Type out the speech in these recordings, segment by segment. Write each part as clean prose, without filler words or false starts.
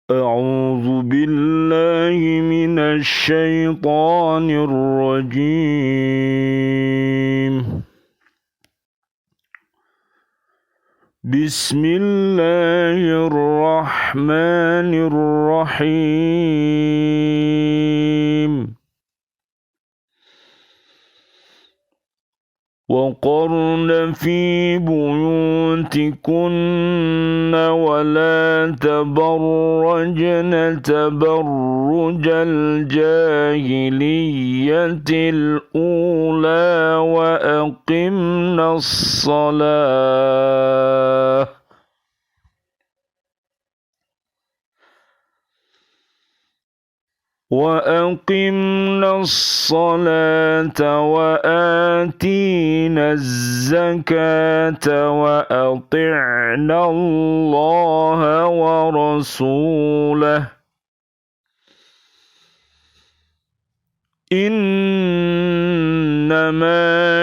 أعوذ بالله من الشيطان الرجيم بسم الله الرحمن الرحيم وقرن في بيوتكن ولا تبرجن تبرج الجاهلية الأولى وأقمنا الصلاة وآتينا الزكاة وأطعنا الله ورسوله إنما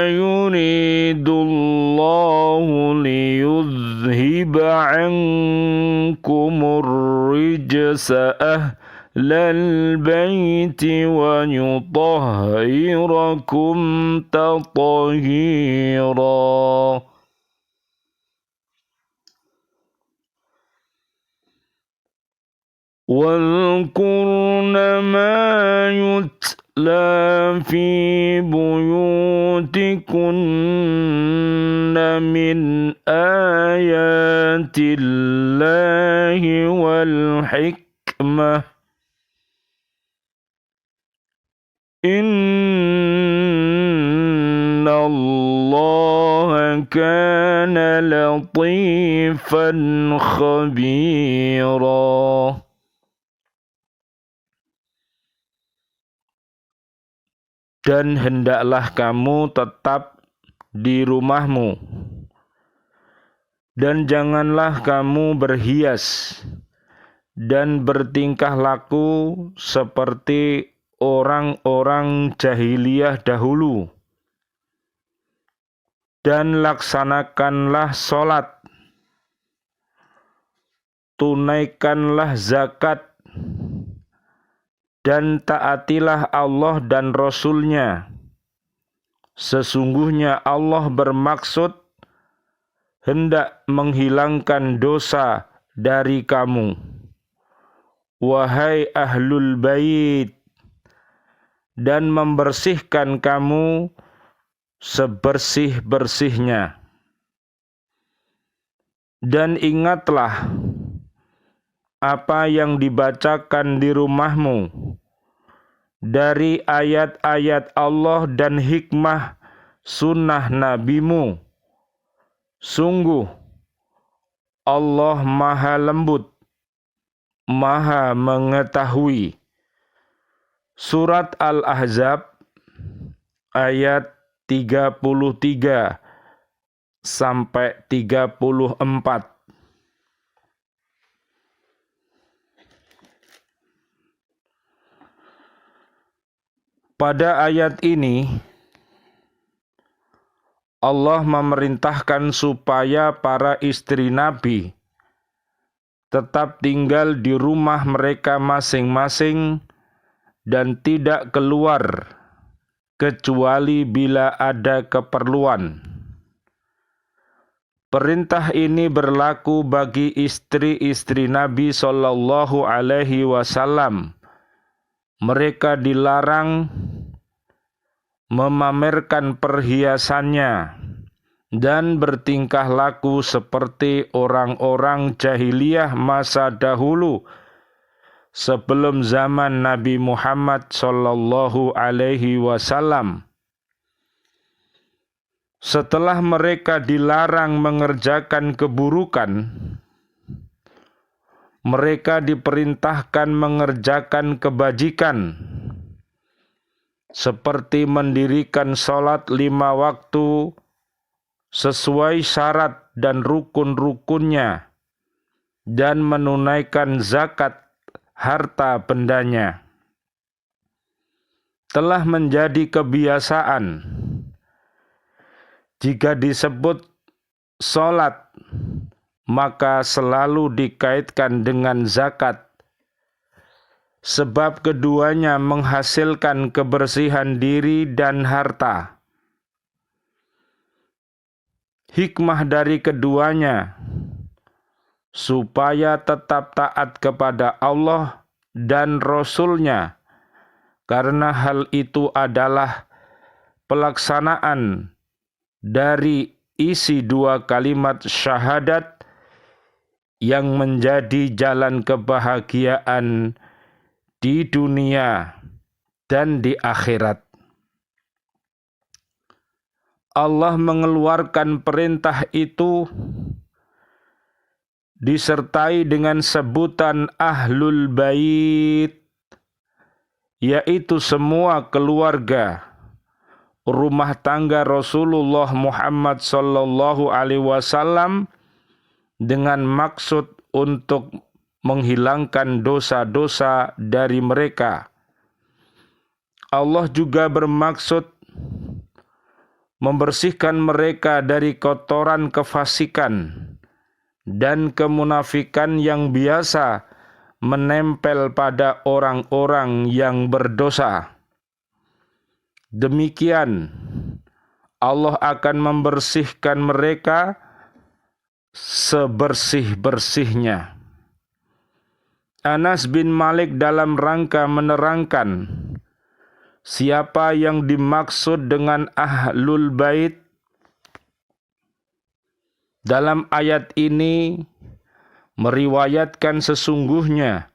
يريد الله ليذهب عنكم الرجس أهل البيت ويطهركم تطهيرا واذكرن ما يتلى في بيوتكن من آيات الله والحكمة إن الله كان لطيفا خبيرا. Dan hendaklah kamu tetap di rumahmu, dan janganlah kamu berhias dan bertingkah laku seperti orang-orang jahiliyah dahulu, dan laksanakanlah sholat, tunaikanlah zakat, dan taatilah Allah dan Rasul-Nya. Sesungguhnya Allah bermaksud hendak menghilangkan dosa dari kamu, wahai ahlul bait, dan membersihkan kamu sebersih-bersihnya. Dan ingatlah apa yang dibacakan di rumahmu dari ayat-ayat Allah dan hikmah sunnah nabimu. Sungguh Allah maha lembut, maha mengetahui. Surat Al-Ahzab ayat 33 sampai 34. Pada ayat ini, Allah memerintahkan supaya para istri Nabi tetap tinggal di rumah mereka masing-masing dan tidak keluar kecuali bila ada keperluan. Perintah ini berlaku bagi istri-istri Nabi Shallallahu Alaihi Wasallam. Mereka dilarang memamerkan perhiasannya dan bertingkah laku seperti orang-orang jahiliyah masa dahulu sebelum zaman Nabi Muhammad Sallallahu Alaihi Wasallam. Setelah mereka dilarang mengerjakan keburukan, mereka diperintahkan mengerjakan kebajikan, seperti mendirikan sholat 5 waktu sesuai syarat dan rukun-rukunnya, dan menunaikan zakat harta bendanya. Telah menjadi kebiasaan jika disebut sholat, maka selalu dikaitkan dengan zakat sebab keduanya menghasilkan kebersihan diri dan harta. Hikmah dari keduanya supaya tetap taat kepada Allah dan Rasul-Nya, karena hal itu adalah pelaksanaan dari isi dua kalimat syahadat yang menjadi jalan kebahagiaan di dunia dan di akhirat. Allah mengeluarkan perintah itu disertai dengan sebutan Ahlul Bait, yaitu semua keluarga rumah tangga Rasulullah Muhammad sallallahu alaihi wasallam, dengan maksud untuk menghilangkan dosa-dosa dari mereka. Allah juga bermaksud membersihkan mereka dari kotoran kefasikan dan kemunafikan yang biasa menempel pada orang-orang yang berdosa. Demikian, Allah akan membersihkan mereka sebersih-bersihnya. Anas bin Malik dalam rangka menerangkan siapa yang dimaksud dengan Ahlul Bait dalam ayat ini, meriwayatkan sesungguhnya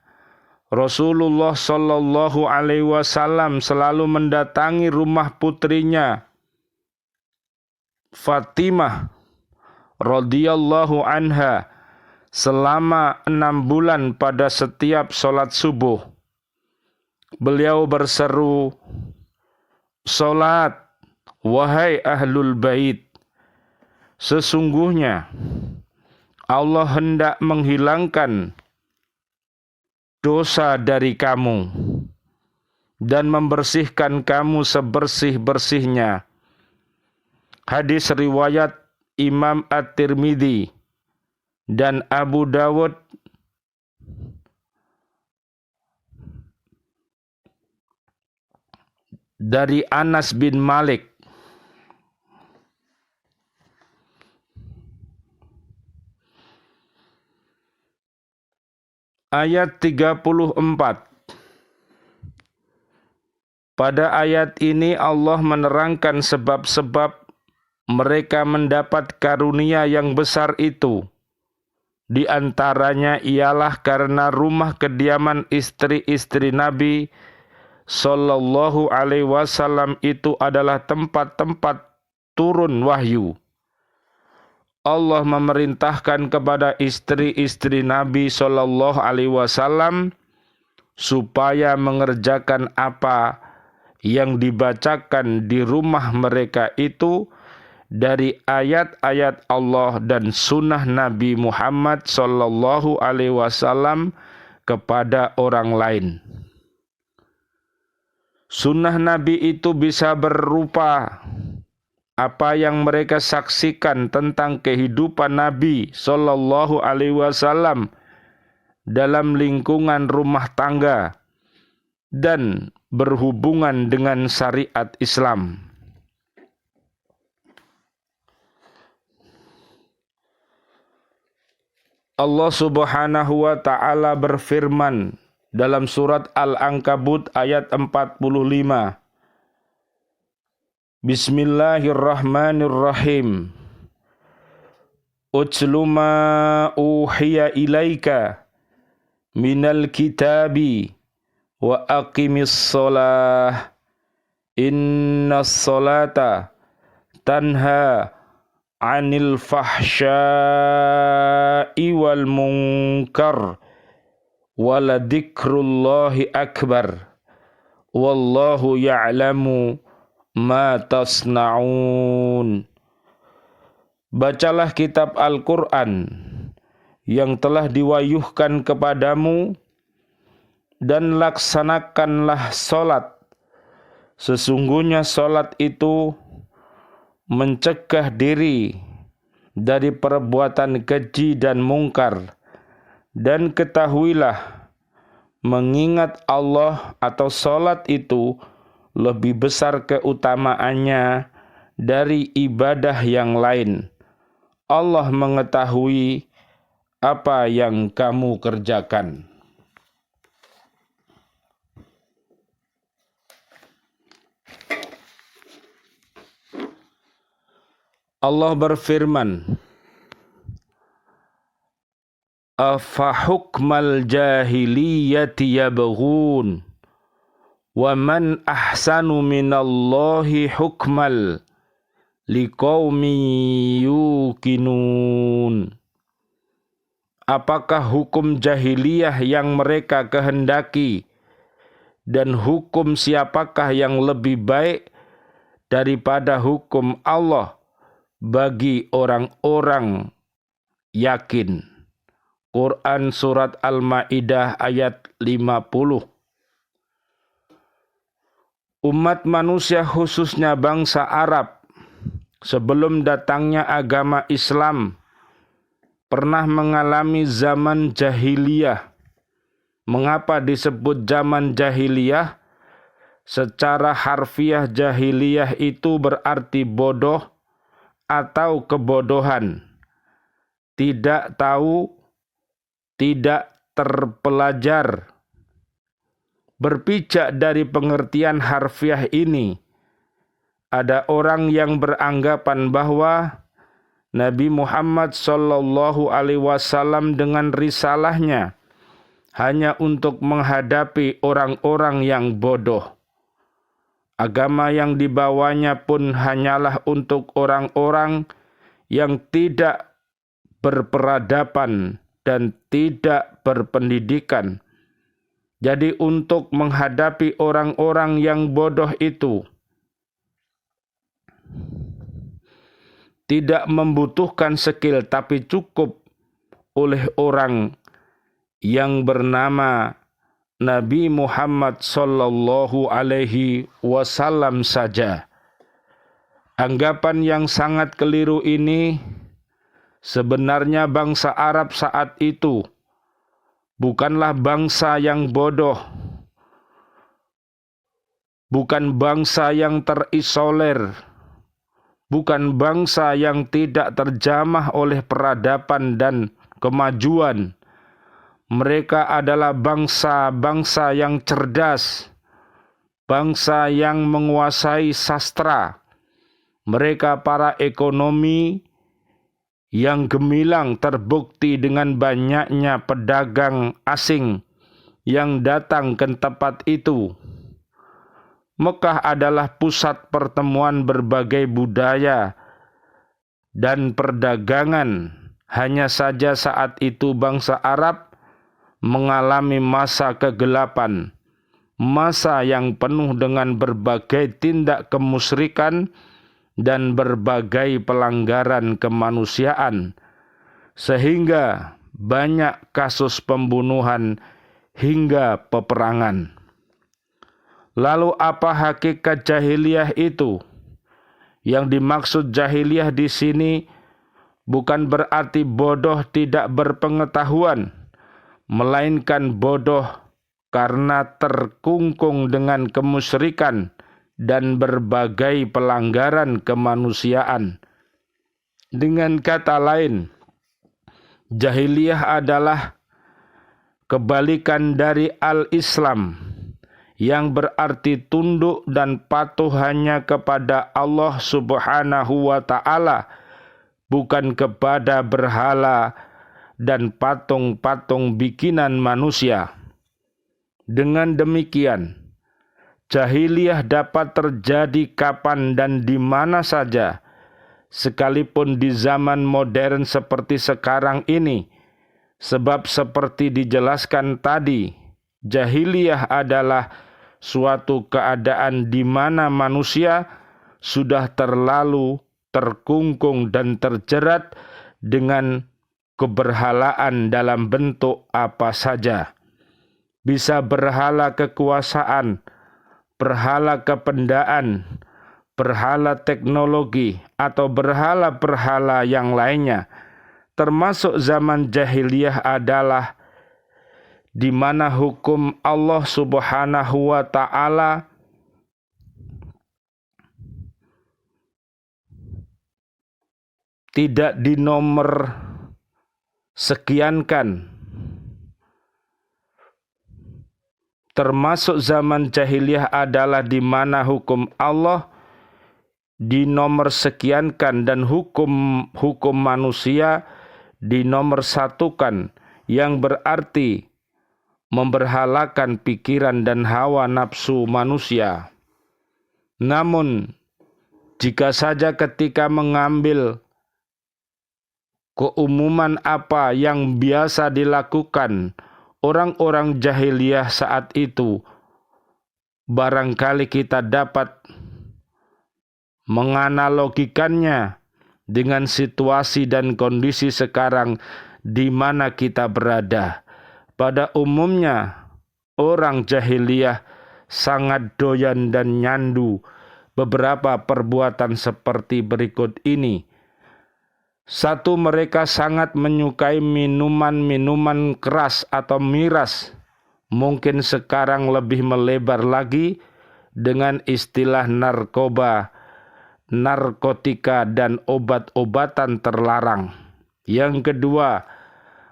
Rasulullah sallallahu alaihi wasallam selalu mendatangi rumah putrinya Fatimah radhiyallahu anha selama 6 bulan pada setiap sholat subuh. Beliau berseru, "Salat, wahai Ahlul Bait, sesungguhnya Allah hendak menghilangkan dosa dari kamu dan membersihkan kamu sebersih-bersihnya." Hadis riwayat Imam At-Tirmidzi dan Abu Dawud dari Anas bin Malik. Ayat 34. Pada ayat ini Allah menerangkan sebab-sebab mereka mendapat karunia yang besar itu. Di antaranya ialah karena rumah kediaman istri-istri Nabi sallallahu alaihi wasallam itu adalah tempat-tempat turun wahyu. Allah memerintahkan kepada istri-istri Nabi sallallahu alaihi wasallam supaya mengerjakan apa yang dibacakan di rumah mereka itu dari ayat-ayat Allah dan sunnah Nabi Muhammad sallallahu alaihi wasallam kepada orang lain. Sunnah Nabi itu bisa berupa apa yang mereka saksikan tentang kehidupan Nabi sallallahu alaihi wasallam dalam lingkungan rumah tangga dan berhubungan dengan syariat Islam. Allah Subhanahu wa taala berfirman dalam surat Al-Ankabut ayat 45. Bismillahirrahmanirrahim. Utlu ma uhiya ilaika minal kitabi wa aqimis shalah innas salata tanha 'anil fahsya'i wal munkar waladikrullahi akbar wallahu ya'lamu ma tasna'un. Bacalah kitab Al-Quran yang telah diwahyukan kepadamu dan laksanakanlah salat. Sesungguhnya salat itu mencegah diri dari perbuatan keji dan mungkar, dan ketahuilah mengingat Allah atau sholat itu lebih besar keutamaannya dari ibadah yang lain. Allah mengetahui apa yang kamu kerjakan. Allah berfirman, afa hukmal jahiliyati yabghun wa man ahsanu minallahi hukmal liqaumin yuqinun. Apakah hukum jahiliyah yang mereka kehendaki, dan hukum siapakah yang lebih baik daripada hukum Allah bagi orang-orang yakin. Quran Surat Al-Ma'idah ayat 50. Umat manusia khususnya bangsa Arab sebelum datangnya agama Islam pernah mengalami zaman jahiliyah. Mengapa disebut zaman jahiliyah? Secara harfiah jahiliyah itu berarti bodoh atau kebodohan, tidak tahu, tidak terpelajar. Berpijak dari pengertian harfiah ini, ada orang yang beranggapan bahwa Nabi Muhammad SAW dengan risalahnya hanya untuk menghadapi orang-orang yang bodoh. Agama yang dibawanya pun hanyalah untuk orang-orang yang tidak berperadaban dan tidak berpendidikan. Jadi untuk menghadapi orang-orang yang bodoh itu tidak membutuhkan skill, tapi cukup oleh orang yang bernama Nabi Muhammad sallallahu alaihi wasallam saja. Anggapan yang sangat keliru ini sebenarnya bangsa Arab saat itu bukanlah bangsa yang bodoh, bukan bangsa yang terisolir, bukan bangsa yang tidak terjamah oleh peradaban dan kemajuan. Mereka adalah bangsa-bangsa yang cerdas, bangsa yang menguasai sastra. Mereka para ekonomi yang gemilang, terbukti dengan banyaknya pedagang asing yang datang ke tempat itu. Mekah adalah pusat pertemuan berbagai budaya dan perdagangan. Hanya saja saat itu bangsa Arab mengalami masa kegelapan, masa yang penuh dengan berbagai tindak kemusyrikan dan berbagai pelanggaran kemanusiaan, sehingga banyak kasus pembunuhan hingga peperangan. Lalu apa hakikat jahiliyah itu? Yang dimaksud jahiliyah di sini bukan berarti bodoh tidak berpengetahuan, melainkan bodoh karena terkungkung dengan kemusyrikan dan berbagai pelanggaran kemanusiaan. Dengan kata lain, jahiliyah adalah kebalikan dari al-Islam, yang berarti tunduk dan patuh hanya kepada Allah Subhanahu wa Ta'ala, bukan kepada berhala dan patung-patung bikinan manusia. Dengan demikian, jahiliyah dapat terjadi kapan dan di mana saja, sekalipun di zaman modern seperti sekarang ini. Sebab seperti dijelaskan tadi, jahiliyah adalah suatu keadaan di mana manusia sudah terlalu terkungkung dan terjerat dengan keberhalaan dalam bentuk apa saja. Bisa berhala kekuasaan, berhala kependaan, berhala teknologi, atau berhala-berhala yang lainnya. Termasuk zaman jahiliyah adalah di mana hukum Allah Subhanahu wa ta'ala tidak dinomor sekiankan. Termasuk zaman jahiliyah adalah di mana hukum Allah dinomor sekiankan dan hukum manusia dinomor satukan, yang berarti memberhalakan pikiran dan hawa nafsu manusia. Namun, jika saja ketika mengambil keumuman apa yang biasa dilakukan orang-orang jahiliyah saat itu, barangkali kita dapat menganalogikannya dengan situasi dan kondisi sekarang di mana kita berada. Pada umumnya, orang jahiliyah sangat doyan dan nyandu beberapa perbuatan seperti berikut ini. 1, mereka sangat menyukai minuman-minuman keras atau miras. Mungkin sekarang lebih melebar lagi dengan istilah narkotika dan obat-obatan terlarang. Yang kedua,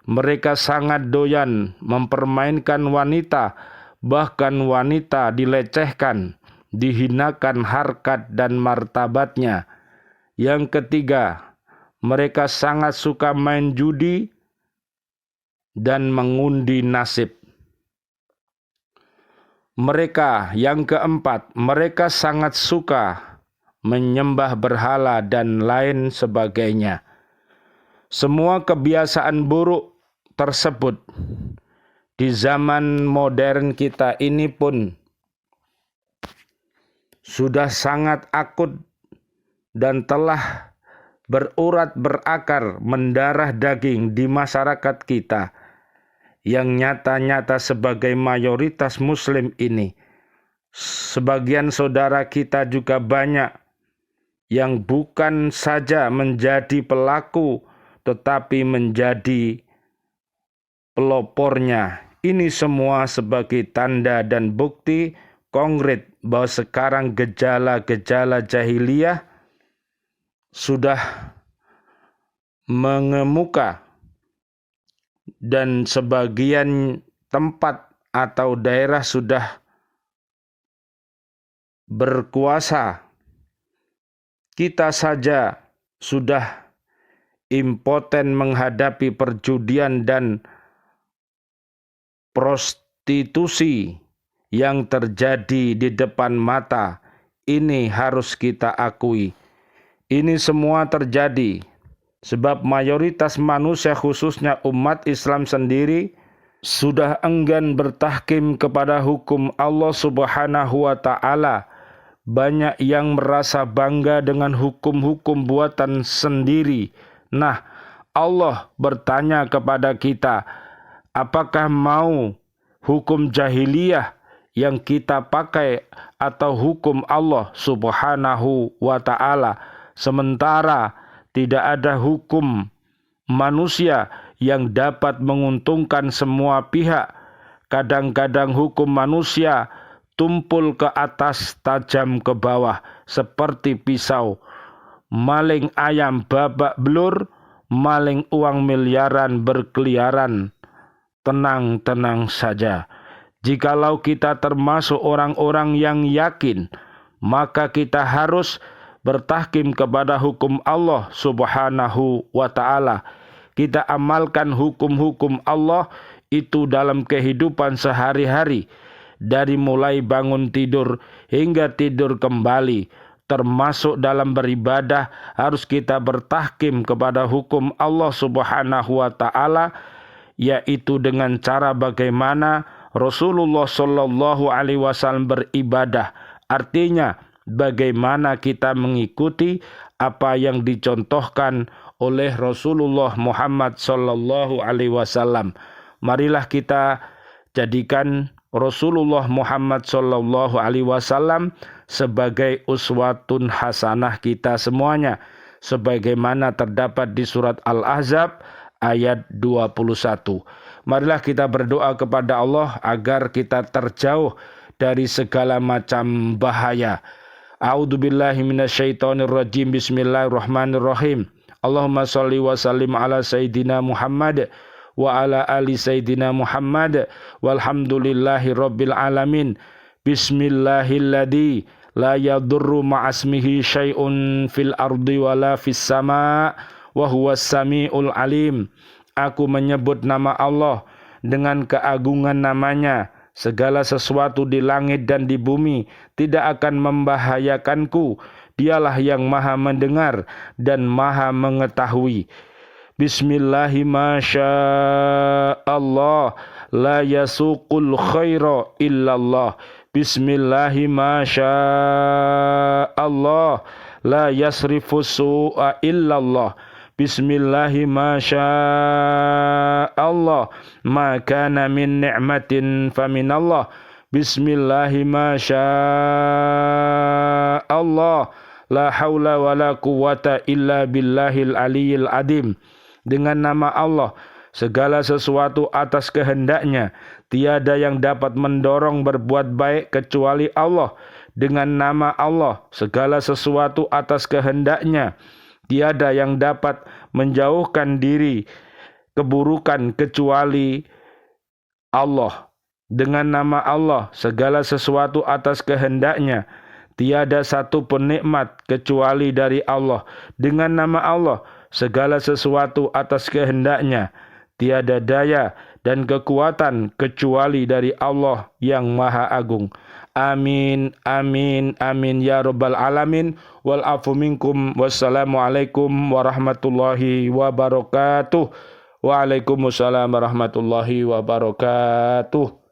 mereka sangat doyan mempermainkan wanita, bahkan wanita dilecehkan, dihinakan harkat dan martabatnya. Yang ketiga, mereka sangat suka main judi dan mengundi nasib. Yang keempat, mereka sangat suka menyembah berhala dan lain sebagainya. Semua kebiasaan buruk tersebut di zaman modern kita ini pun sudah sangat akut dan telah berurat berakar mendarah daging di masyarakat kita yang nyata-nyata sebagai mayoritas muslim ini. Sebagian saudara kita juga banyak yang bukan saja menjadi pelaku tetapi menjadi pelopornya. Ini semua sebagai tanda dan bukti konkret bahwa sekarang gejala-gejala jahiliyah sudah mengemuka dan sebagian tempat atau daerah sudah berkuasa. Kita saja sudah impoten menghadapi perjudian dan prostitusi yang terjadi di depan mata. Ini harus kita akui. Ini semua terjadi sebab mayoritas manusia, khususnya umat Islam sendiri, sudah enggan bertahkim kepada hukum Allah Subhanahu wa ta'ala. Banyak yang merasa bangga dengan hukum-hukum buatan sendiri. Nah, Allah bertanya kepada kita, apakah mau hukum jahiliyah yang kita pakai atau hukum Allah Subhanahu wa ta'ala? Sementara tidak ada hukum manusia yang dapat menguntungkan semua pihak. Kadang-kadang hukum manusia tumpul ke atas, tajam ke bawah, seperti pisau. Maling ayam babak belur, maling uang miliaran berkeliaran. Tenang-tenang saja. Jikalau kita termasuk orang-orang yang yakin, maka kita harus bertahkim kepada hukum Allah Subhanahu wa ta'ala. Kita amalkan hukum-hukum Allah itu dalam kehidupan sehari-hari, dari mulai bangun tidur hingga tidur kembali. Termasuk dalam beribadah harus kita bertahkim kepada hukum Allah Subhanahu wa ta'ala, yaitu dengan cara bagaimana Rasulullah Shallallahu Alaihi Wasallam beribadah. Artinya bagaimana kita mengikuti apa yang dicontohkan oleh Rasulullah Muhammad Sallallahu Alaihi Wasallam. Marilah kita jadikan Rasulullah Muhammad Sallallahu Alaihi Wasallam sebagai uswatun hasanah kita semuanya, sebagaimana terdapat di surat Al-Ahzab ayat 21. Marilah kita berdoa kepada Allah agar kita terjauh dari segala macam bahaya. A'udzubillahi minasyaitonirrajim. Bismillahirrahmanirrahim. Allahumma sholli wa sallim ala Sayyidina Muhammad wa ala ali Sayyidina Muhammad walhamdulillahi rabbil alamin. Bismillahilladzi la yadurru ma'asmihi syai'un fil ardi wala fis sama' wa huwas sami'ul alim. Aku menyebut nama Allah dengan keagungan namanya. Segala sesuatu di langit dan di bumi tidak akan membahayakanku. Dialah yang maha mendengar dan maha mengetahui. Bismillahi masyaallah la yasuqul khaira illallah. Bismillahi masyaallah la yasrifus su'a illallah. Bismillahi masyaallah ma kana min ni'matin faminallah. Bismillahi masyaallah la haula wala quwwata illa billahil aliyil adim. Dengan nama Allah, segala sesuatu atas kehendaknya. Tiada yang dapat mendorong berbuat baik kecuali Allah. Dengan nama Allah, segala sesuatu atas kehendaknya. Tiada yang dapat menjauhkan diri keburukan kecuali Allah. Dengan nama Allah, segala sesuatu atas kehendaknya. Tiada satu pun nikmat kecuali dari Allah. Dengan nama Allah, segala sesuatu atas kehendaknya. Tiada daya dan kekuatan kecuali dari Allah yang Maha Agung. Amin, amin, amin ya rabbal alamin. Wal afu minkum. Wassalamualaikum warahmatullahi wabarakatuh. Waalaikumsalam warahmatullahi wabarakatuh.